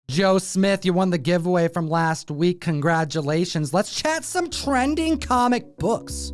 Joe Smith, you won the giveaway from last week. Congratulations. Let's chat some trending comic books.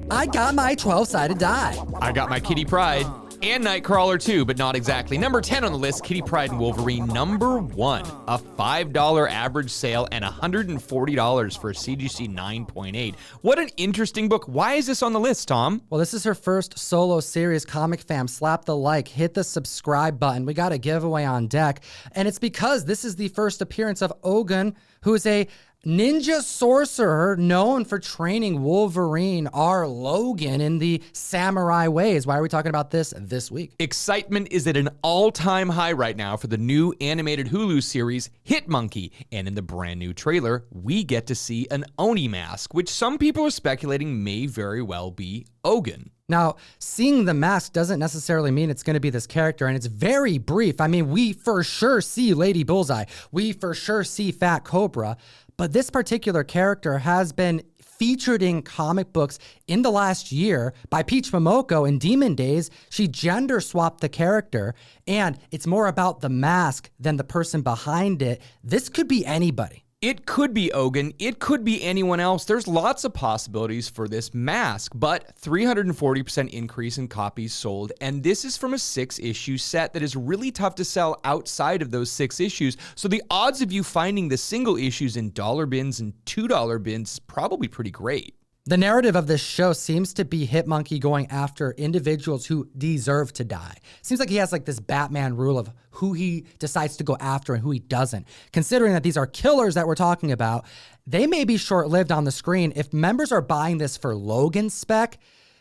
I got my 12-sided die. I got my Kitty Pryde and Nightcrawler too, but not exactly. Number 10 on the list, Kitty Pryde and Wolverine. Number 1, a $5 average sale and $140 for a CGC 9.8. What an interesting book. Why is this on the list, Tom? Well, this is her first solo series. Comic fam, slap the like, hit the subscribe button. We got a giveaway on deck. And it's because this is the first appearance of Ogun, who is a ninja sorcerer known for training Wolverine, our Logan, in the samurai ways. Why are we talking about this week? Excitement is at an all-time high right now for the new animated Hulu series Hit Monkey. And in the brand new trailer, we get to see an Oni mask, which some people are speculating may very well be Ogun. Now, seeing the mask doesn't necessarily mean it's going to be this character, and it's very brief. I mean, we for sure see Lady Bullseye. We for sure see Fat Cobra. But this particular character has been featured in comic books in the last year by Peach Momoko in Demon Days. She gender swapped the character, and it's more about the mask than the person behind it. This could be anybody. It could be Ogun, it could be anyone else. There's lots of possibilities for this mask, but 340% increase in copies sold, and this is from a 6-issue set that is really tough to sell outside of those 6 issues, so the odds of you finding the single issues in dollar bins and $2 bins is probably pretty great. The narrative of this show seems to be Hit Monkey going after individuals who deserve to die. Seems like he has like this Batman rule of who he decides to go after and who he doesn't. Considering that these are killers that we're talking about, they may be short-lived on the screen. If members are buying this for Logan's spec,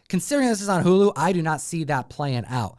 considering this is on Hulu, I do not see that playing out.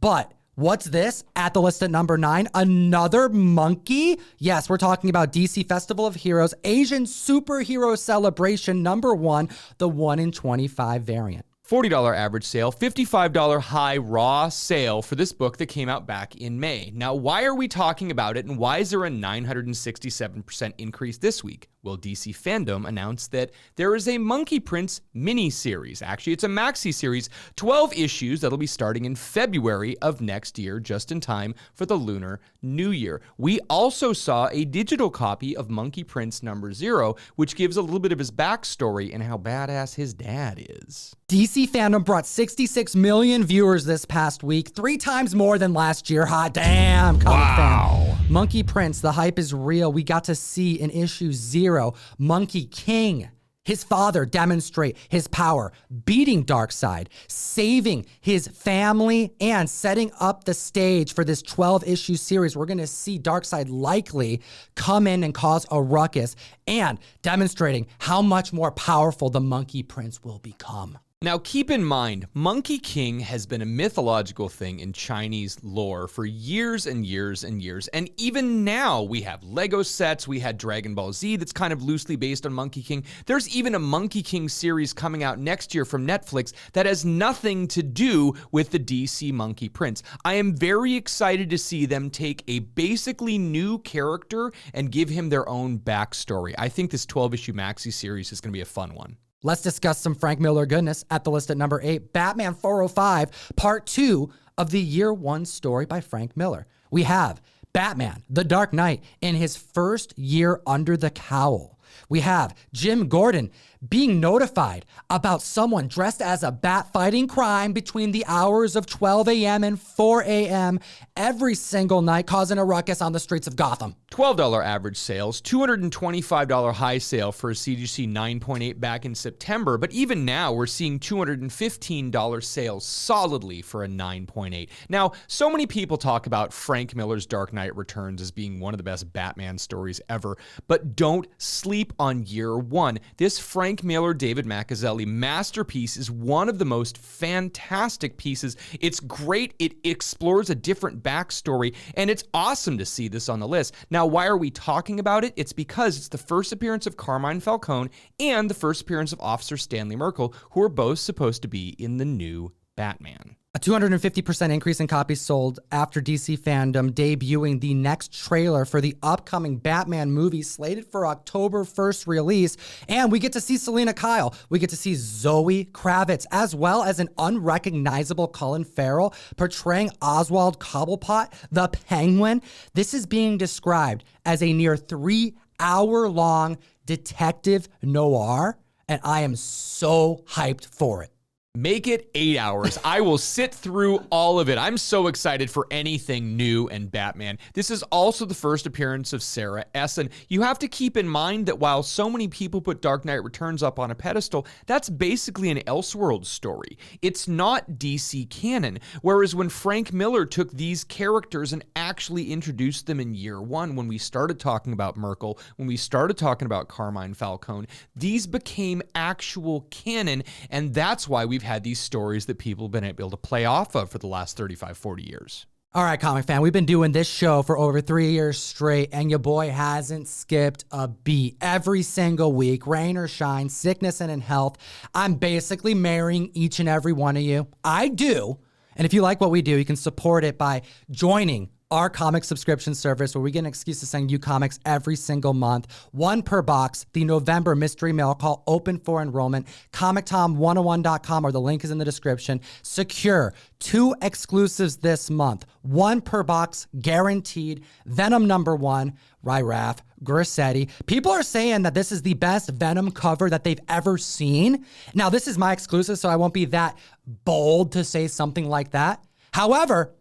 But what's this? At the list at number 9, another monkey? Yes, we're talking about DC Festival of Heroes, Asian Superhero Celebration number 1, the 1 in 25 variant. $40 average sale, $55 high raw sale for this book that came out back in May. Now, why are we talking about it, and why is there a 967% increase this week? Well, DC Fandom announced that there is a Monkey Prince mini-series. Actually, it's a maxi-series, 12 issues that'll be starting in February of next year, just in time for the Lunar New Year. We also saw a digital copy of Monkey Prince number 0, which gives a little bit of his backstory and how badass his dad is. DC Fandom brought 66 million viewers this past week, 3 times more than last year. Hot damn, comic fan. Monkey Prince, the hype is real. We got to see in issue 0, Monkey King, his father, demonstrate his power, beating Darkseid, saving his family, and setting up the stage for this 12-issue series. We're going to see Darkseid likely come in and cause a ruckus, and demonstrating how much more powerful the Monkey Prince will become. Now, keep in mind, Monkey King has been a mythological thing in Chinese lore for years and years and years. And even now, we have Lego sets, we had Dragon Ball Z that's kind of loosely based on Monkey King. There's even a Monkey King series coming out next year from Netflix that has nothing to do with the DC Monkey Prince. I am very excited to see them take a basically new character and give him their own backstory. I think this 12-issue maxi series is going to be a fun one. Let's discuss some Frank Miller goodness. At the list at number 8, Batman 405, part 2 of the year 1 story by Frank Miller. We have Batman, the Dark Knight, in his first year under the cowl. We have Jim Gordon being notified about someone dressed as a bat fighting crime between the hours of 12 a.m. and 4 a.m. every single night, causing a ruckus on the streets of Gotham. $12 average sales, $225 high sale for a CGC 9.8 back in September, but even now we're seeing $215 sales solidly for a 9.8. Now, so many people talk about Frank Miller's Dark Knight Returns as being one of the best Batman stories ever, but don't sleep on year 1. This Frank Miller, David Mazzucchelli masterpiece is one of the most fantastic pieces. It's great. It explores a different backstory, and it's awesome to see this on the list. Now, why are we talking about it? It's because it's the first appearance of Carmine Falcone and the first appearance of Officer Stanley Merkel, who are both supposed to be in the new Batman. A 250% increase in copies sold after DC Fandom debuting the next trailer for the upcoming Batman movie slated for October 1st release. And we get to see Selena Kyle. We get to see Zoe Kravitz, as well as an unrecognizable Colin Farrell portraying Oswald Cobblepot, the Penguin. This is being described as a near 3-hour-long detective noir, and I am so hyped for it. Make it 8 hours. I will sit through all of it. I'm so excited for anything new and Batman. This is also the first appearance of Sarah Essen. You have to keep in mind that while so many people put Dark Knight Returns up on a pedestal, that's basically an Elseworlds story. It's not DC canon. Whereas when Frank Miller took these characters and actually introduced them in year one, when we started talking about Merkel, when we started talking about Carmine Falcone, these became actual canon, and that's why we've had these stories that people have been able to play off of for the last 35, 40 years. All right, comic fan, we've been doing this show for over 3 years straight, and your boy hasn't skipped a beat. Every single week, rain or shine, sickness and in health, I'm basically marrying each and every one of you. I do. And if you like what we do, you can support it by joining our comic subscription service, where we get an excuse to send you comics every single month, one per box. The November mystery mail call open for enrollment. Comictom101.com, or the link is in the description. Secure 2 exclusives this month, one per box, guaranteed. Venom #1, Ryraf, Garcia. People are saying that this is the best Venom cover that they've ever seen. Now, this is my exclusive, so I won't be that bold to say something like that. However,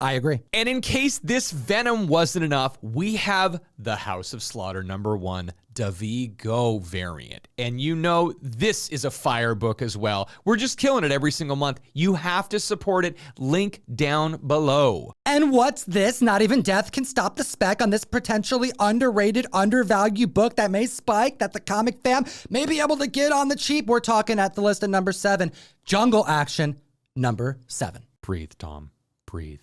I agree. And in case this Venom wasn't enough, we have the House of Slaughter #1, Davi Go variant. And you know this is a fire book as well. We're just killing it every single month. You have to support it. Link down below. And what's this? Not even death can stop the spec on this potentially underrated, undervalued book that may spike, that the comic fam may be able to get on the cheap. We're talking at the list at #7, Jungle Action #7. Breathe, Tom. Breathe.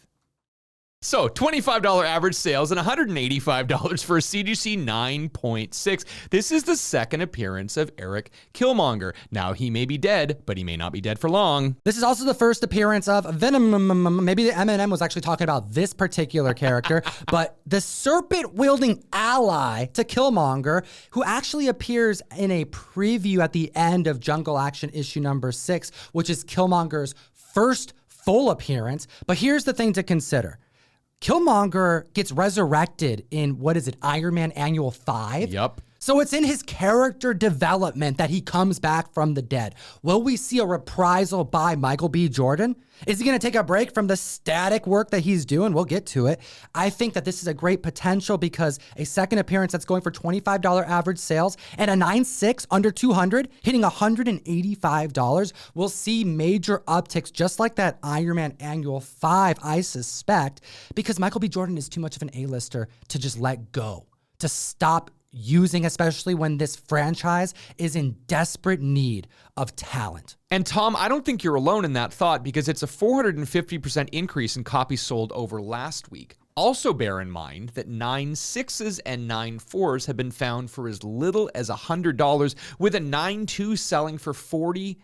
So, $25 average sales and $185 for a CGC 9.6. This is the second appearance of Eric Killmonger. Now, he may be dead, but he may not be dead for long. This is also the first appearance of Venom. Maybe the M&M was actually talking about this particular character, but the serpent-wielding ally to Killmonger, who actually appears in a preview at the end of Jungle Action issue #6, which is Killmonger's first full appearance. But here's the thing to consider. Killmonger gets resurrected in, Iron Man Annual 5? Yep. So it's in his character development that he comes back from the dead. Will we see a reprisal by Michael B. Jordan? Is he going to take a break from the static work that he's doing? We'll get to it. I think that this is a great potential because a second appearance that's going for $25 average sales and a 9.6 under 200, hitting $185. We'll see major upticks just like that Iron Man Annual 5, I suspect, because Michael B. Jordan is too much of an A-lister to just let go, to stop using, especially when this franchise is in desperate need of talent. And Tom, I don't think you're alone in that thought, because it's a 450% increase in copies sold over last week. Also bear in mind that 9.6s and 9.4s have been found for as little as $100, with a 9.2 selling for $40.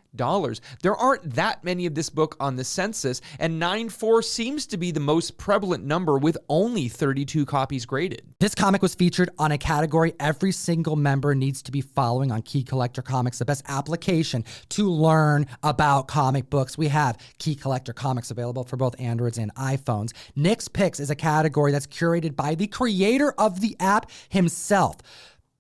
There aren't that many of this book on the census, and 9.4 seems to be the most prevalent number with only 32 copies graded. This comic was featured on a category every single member needs to be following on Key Collector Comics, the best application to learn about comic books. We have Key Collector Comics available for both Androids and iPhones. Nick's Picks is a category that's curated by the creator of the app himself,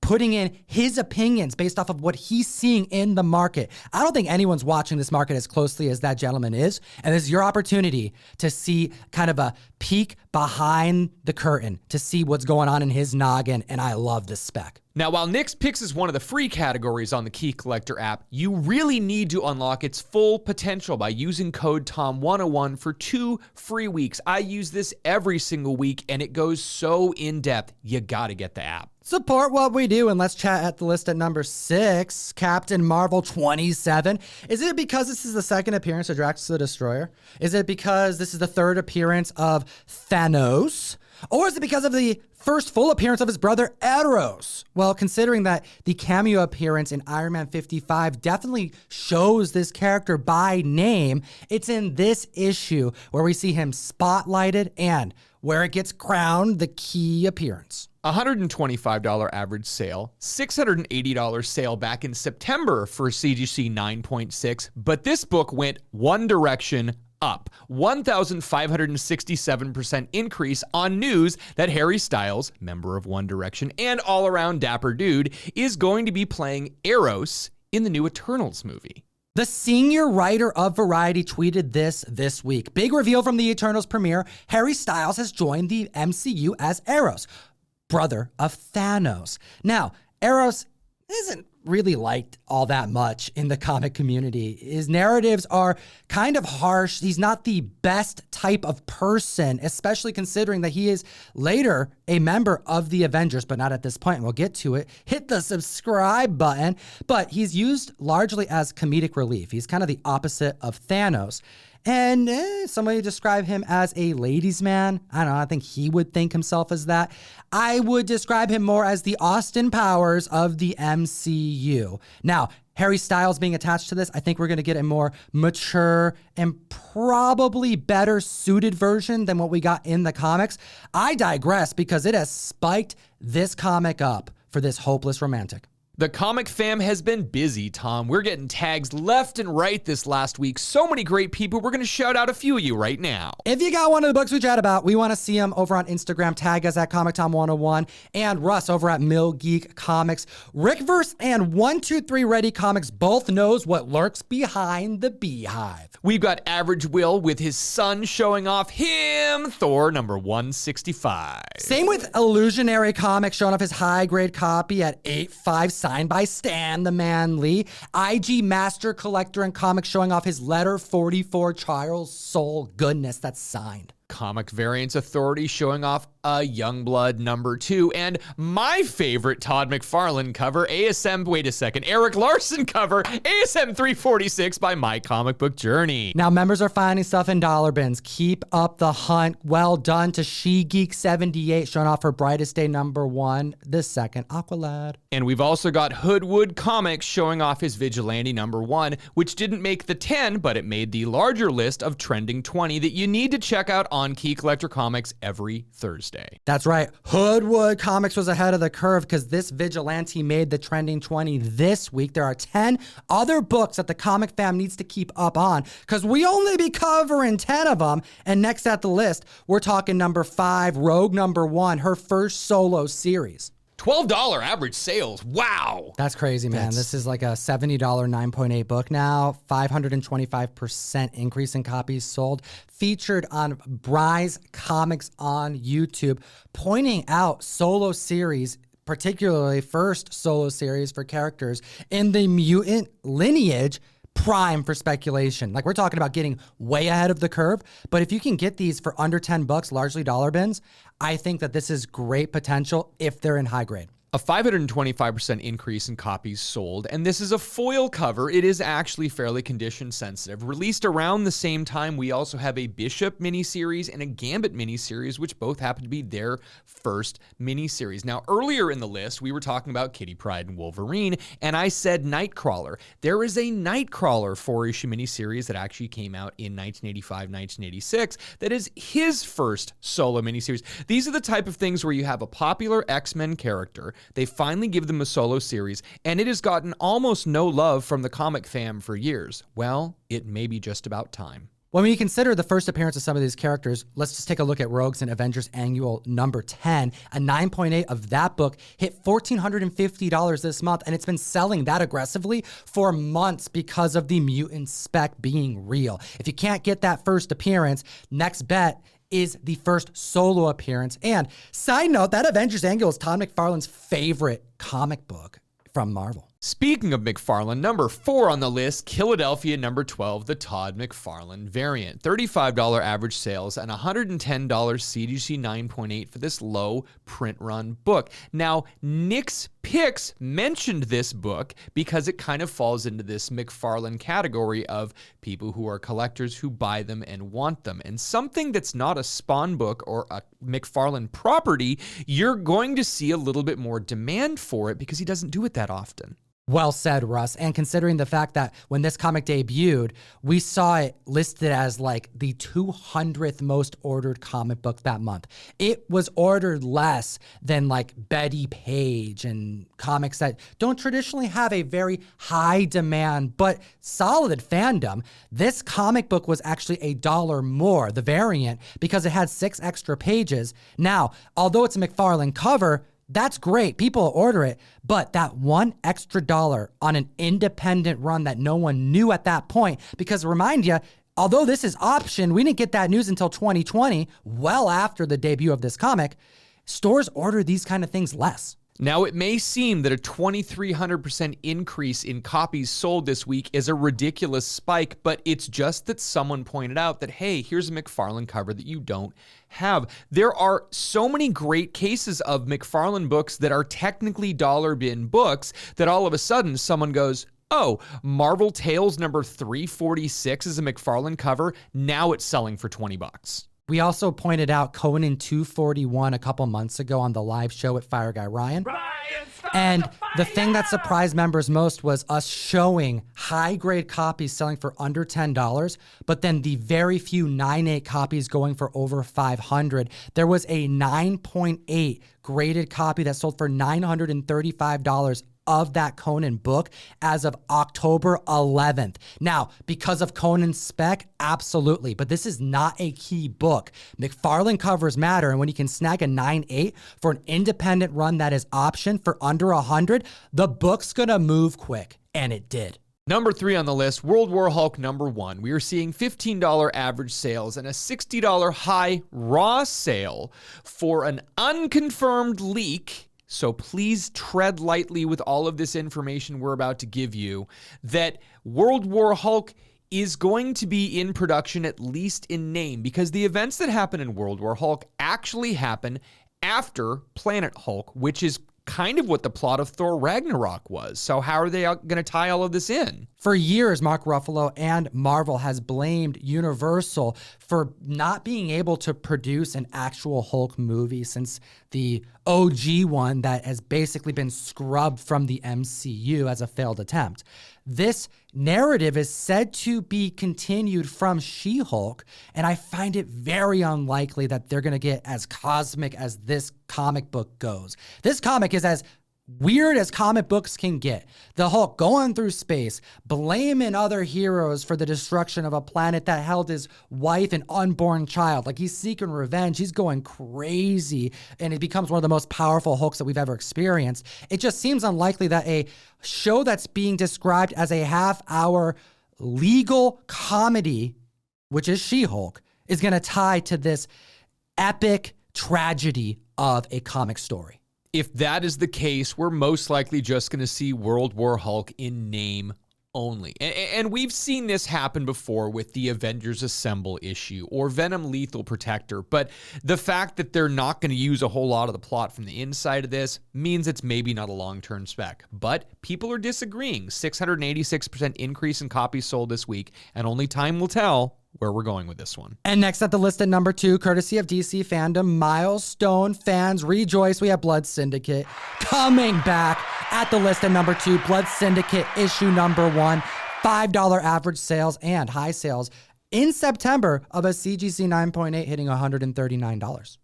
putting in his opinions based off of what he's seeing in the market. I don't think anyone's watching this market as closely as that gentleman is, and this is your opportunity to see kind of a peek behind the curtain to see what's going on in his noggin, and I love this spec. Now, while Nick's Picks is one of the free categories on the Key Collector app, you really need to unlock its full potential by using code TOM101 for 2 free weeks. I use this every single week, and it goes so in-depth. You gotta get the app. Support what we do, and let's chat at the list at #6, Captain Marvel 27. Is it because this is the second appearance of Drax the Destroyer? Is it because this is the third appearance of Thanos? Or is it because of the first full appearance of his brother Eros? Well, considering that the cameo appearance in Iron Man 55 definitely shows this character by name, it's in this issue where we see him spotlighted and where it gets crowned the key appearance. $125 average sale, $680 sale back in September for CGC 9.6, but this book went one direction up, 1,567% increase on news that Harry Styles, member of One Direction and all-around dapper dude, is going to be playing Eros in the new Eternals movie. The senior writer of Variety tweeted this week. Big reveal from the Eternals premiere. Harry Styles has joined the MCU as Eros, brother of Thanos. Now, Eros isn't really liked all that much in the comic community. His narratives are kind of harsh. He's not the best type of person, especially considering that he is later a member of the Avengers, but not at this point. We'll get to it. Hit the subscribe button. But he's used largely as comedic relief. He's kind of the opposite of Thanos. And somebody describe him as a ladies' man. I don't know. I think he would think himself as that. I would describe him more as the Austin Powers of the MCU. Now, Harry Styles being attached to this, I think we're going to get a more mature and probably better suited version than what we got in the comics. I digress because it has spiked this comic up for this hopeless romantic. The comic fam has been busy, Tom. We're getting tags left and right this last week. So many great people. We're going to shout out a few of you right now. If you got one of the books we chat about, we want to see them over on Instagram. Tag us at Comictom101 and Russ over at Mill Geek Comics. Rickverse and 123 Ready Comics both knows what lurks behind the beehive. We've got Average Will with his son showing off him, Thor number 165. Same with Illusionary Comics showing off his high-grade copy at 8.5, signed by Stan the Man Lee. IG Master Collector and Comics showing off his Letter 44 Charles Soule goodness that's signed. Comic Variants Authority showing off a Youngblood number 2, and my favorite Todd McFarlane cover, Eric Larson cover, ASM 346 by My Comic Book Journey. Now members are finding stuff in dollar bins. Keep up the hunt. Well done to She Geek 78 showing off her Brightest Day number 1, the second Aqualad. And we've also got Hoodwood Comics showing off his Vigilante number 1, which didn't make the 10, but it made the larger list of trending 20 that you need to check out on Key Collector Comics every Thursday. That's right. Hoodwood Comics was ahead of the curve because this Vigilante made the trending 20 this week. There are 10 other books that the comic fam needs to keep up on because we only be covering 10 of them. And next at the list, we're talking number 5, Rogue number 1, her first solo series. $12 average sales. Wow. That's crazy, man. This is like a $70 9.8 book now. 525% increase in copies sold. Featured on Bry's Comics on YouTube, pointing out solo series, particularly first solo series for characters in the mutant lineage, prime for speculation. Like we're talking about getting way ahead of the curve, but if you can get these for under $10, largely dollar bins, I think that this is great potential if they're in high grade. A 525% increase in copies sold, and this is a foil cover. It is actually fairly condition sensitive. Released around the same time, we also have a Bishop miniseries and a Gambit miniseries, which both happen to be their first miniseries. Now, earlier in the list, we were talking about Kitty Pryde and Wolverine, and I said Nightcrawler. There is a Nightcrawler 4-issue miniseries that actually came out in 1985, 1986, that is his first solo miniseries. These are the type of things where you have a popular X-Men character, they finally give them a solo series, and it has gotten almost no love from the comic fam for years. Well, it may be just about time. When we consider the first appearance of some of these characters, let's just take a look at Rogues and Avengers Annual number 10. A 9.8 of that book hit $1,450 this month, and it's been selling that aggressively for months because of the mutant spec being real. If you can't get that first appearance, next bet is the first solo appearance. And side note, that Avengers Annual is Todd McFarlane's favorite comic book from Marvel. Speaking of McFarlane, number 4 on the list, Philadelphia number 12, the Todd McFarlane variant. $35 average sales and $110 CGC 9.8 for this low print run book. Now, Nick's Pix mentioned this book because it kind of falls into this McFarlane category of people who are collectors who buy them and want them. And something that's not a Spawn book or a McFarlane property, you're going to see a little bit more demand for it because he doesn't do it that often. Well said, Russ. And considering the fact that when this comic debuted, we saw it listed as like the 200th most ordered comic book that month. It was ordered less than like Betty Page and comics that don't traditionally have a very high demand but solid fandom. This comic book was actually $1 more, the variant, because it had 6 extra pages. Now, although it's a McFarlane cover, that's great. People order it. But that $1 extra on an independent run that no one knew at that point, because remind you, although this is optioned, we didn't get that news until 2020, well after the debut of this comic, stores order these kind of things less. Now, it may seem that a 2,300% increase in copies sold this week is a ridiculous spike, but it's just that someone pointed out that, hey, here's a McFarlane cover that you don't have. There are so many great cases of McFarlane books that are technically dollar bin books that all of a sudden someone goes, oh, Marvel Tales number 346 is a McFarlane cover. Now it's selling for $20. We also pointed out Conan 241 a couple months ago on the live show with Fire Guy Ryan. And the thing that surprised members most was us showing high-grade copies selling for under $10, but then the very few 9.8 copies going for over $500. There was a 9.8 graded copy that sold for $935 of that Conan book as of October 11th. Now, because of Conan's spec, absolutely, but this is not a key book. McFarlane covers matter, and when you can snag a 9.8 for an independent run that is optioned for under $100, the book's gonna move quick, and it did. Number 3 on the list, World War Hulk number 1. We are seeing $15 average sales and a $60 high raw sale for an unconfirmed leak. So please tread lightly with all of this information we're about to give you, that World War Hulk is going to be in production, at least in name, because the events that happen in World War Hulk actually happen after Planet Hulk, which is kind of what the plot of Thor Ragnarok was. So how are they going to tie all of this in? For years, Mark Ruffalo and Marvel has blamed Universal for not being able to produce an actual Hulk movie since the OG one that has basically been scrubbed from the MCU as a failed attempt. This narrative is said to be continued from She-Hulk, and I find it very unlikely that they're going to get as cosmic as this comic book goes. This comic is as weird as comic books can get. The Hulk going through space, blaming other heroes for the destruction of a planet that held his wife and unborn child. Like, he's seeking revenge. He's going crazy, and it becomes one of the most powerful Hulks that we've ever experienced. It just seems unlikely that a show that's being described as a half-hour legal comedy, which is She-Hulk, is going to tie to this epic tragedy of a comic story. If that is the case, we're most likely just going to see World War Hulk in name only. And we've seen this happen before with the Avengers Assemble issue or Venom Lethal Protector, but the fact that they're not going to use a whole lot of the plot from the inside of this means it's maybe not a long-term spec. But people are disagreeing. 686% increase in copies sold this week, and only time will tell where we're going with this one. And next at the list at number 2, courtesy of DC Fandom, Milestone fans rejoice. We have Blood Syndicate coming back at the list at number 2. Blood Syndicate issue number 1, $5 average sales and high sales in September of a CGC 9.8 hitting $139.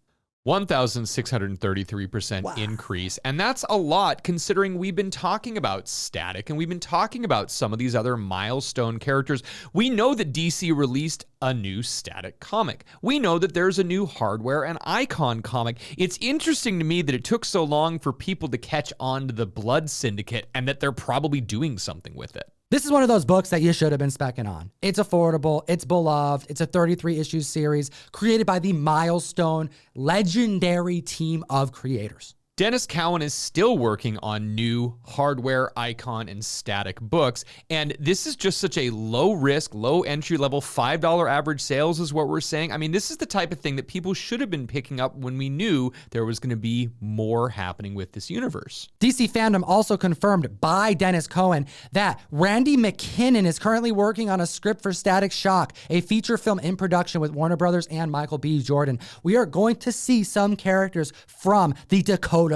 1,633% increase. And that's a lot considering we've been talking about Static and we've been talking about some of these other milestone characters. We know that DC released a new Static comic. We know that there's a new Hardware and Icon comic. It's interesting to me that it took so long for people to catch on to the Blood Syndicate and that they're probably doing something with it. This is one of those books that you should have been specking on. It's affordable, it's beloved, it's a 33-issue series created by the Milestone legendary team of creators. Dennis Cowan is still working on new hardware, icon, and static books, and this is just such a low-risk, low-entry-level, $5 average sales is what we're saying. I mean, this is the type of thing that people should have been picking up when we knew there was going to be more happening with this universe. DC Fandom also confirmed by Dennis Cowan that Randy McKinnon is currently working on a script for Static Shock, a feature film in production with Warner Brothers and Michael B. Jordan. We are going to see some characters from the Dakota-verse,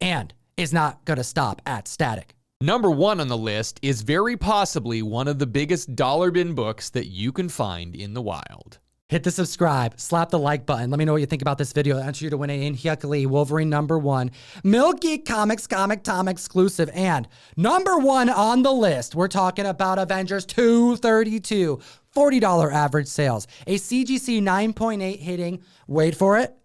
and is not going to stop at Static. Number 1 on the list is very possibly one of the biggest dollar bin books that you can find in the wild. Hit the subscribe, slap the like button. Let me know what you think about this video. I enter you to win an Inhyukli Wolverine #1 Milky Comics Comictom exclusive. And number 1 on the list, we're talking about Avengers 232, $40 average sales. A CGC 9.8 hitting, wait for it,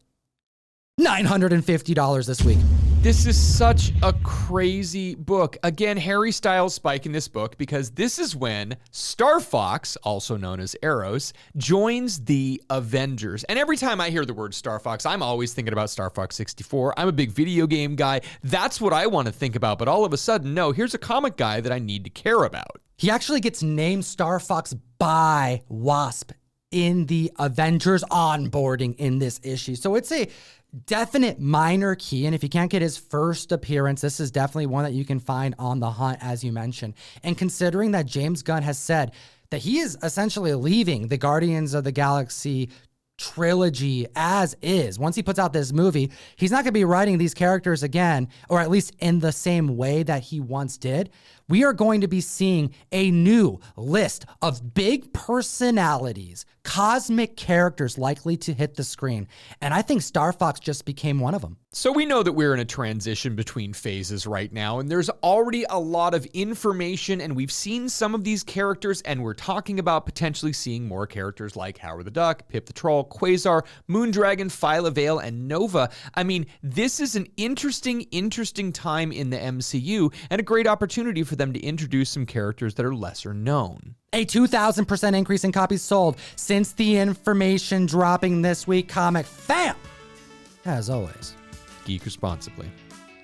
$950 this week. This is such a crazy book. Again, Harry Styles spike in this book because this is when Star Fox, also known as Eros, joins the Avengers. And every time I hear the word Star Fox, I'm always thinking about Star Fox 64. I'm a big video game guy. That's what I want to think about. But all of a sudden, no, here's a comic guy that I need to care about. He actually gets named Star Fox by Wasp in the Avengers onboarding in this issue. So it's a definite minor key, and if you can't get his first appearance, this is definitely one that you can find on the hunt, as you mentioned. And considering that James Gunn has said that he is essentially leaving the Guardians of the Galaxy trilogy as is. Once he puts out this movie, he's not going to be writing these characters again, or at least in the same way that he once did. We are going to be seeing a new list of big personalities, cosmic characters likely to hit the screen. And I think Star Fox just became one of them. So we know that we're in a transition between phases right now, and there's already a lot of information, and we've seen some of these characters, and we're talking about potentially seeing more characters like Howard the Duck, Pip the Troll, Quasar, Moondragon, Phyla Vale, and Nova. I mean, this is an interesting time in the MCU, and a great opportunity for them to introduce some characters that are lesser known. A 2,000% increase in copies sold since the information dropping this week. Comic fam, as always, Geek responsibly.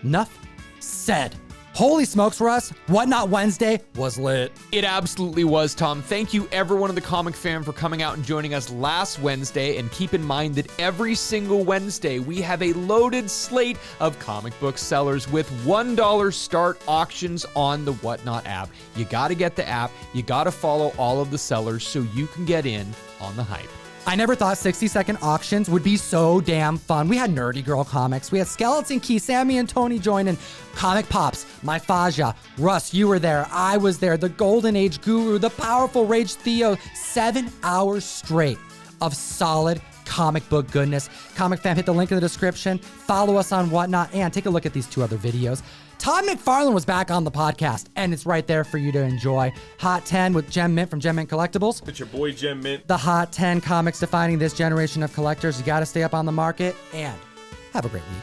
Enough said. Holy smokes, Russ. Whatnot Wednesday was lit. It absolutely was, Tom. Thank you, everyone in the Comic Fam, for coming out and joining us last Wednesday. And keep in mind that every single Wednesday, we have a loaded slate of comic book sellers with $1 start auctions on the Whatnot app. You got to get the app. You got to follow all of the sellers so you can get in on the hype. I never thought 60-second auctions would be so damn fun. We had Nerdy Girl Comics. We had Skeleton Key, Sammy and Tony joining. Comic Pops, My Faja, Russ, you were there. I was there. The Golden Age Guru, the Powerful Rage Theo. 7 hours straight of solid comic book goodness. Comic Fam, hit the link in the description. Follow us on Whatnot, and take a look at these 2 other videos. Todd McFarlane was back on the podcast, and it's right there for you to enjoy. Hot 10 with Gem Mint from Gem Mint Collectibles. It's your boy Gem Mint. The Hot 10 comics defining this generation of collectors. You got to stay up on the market, and have a great week.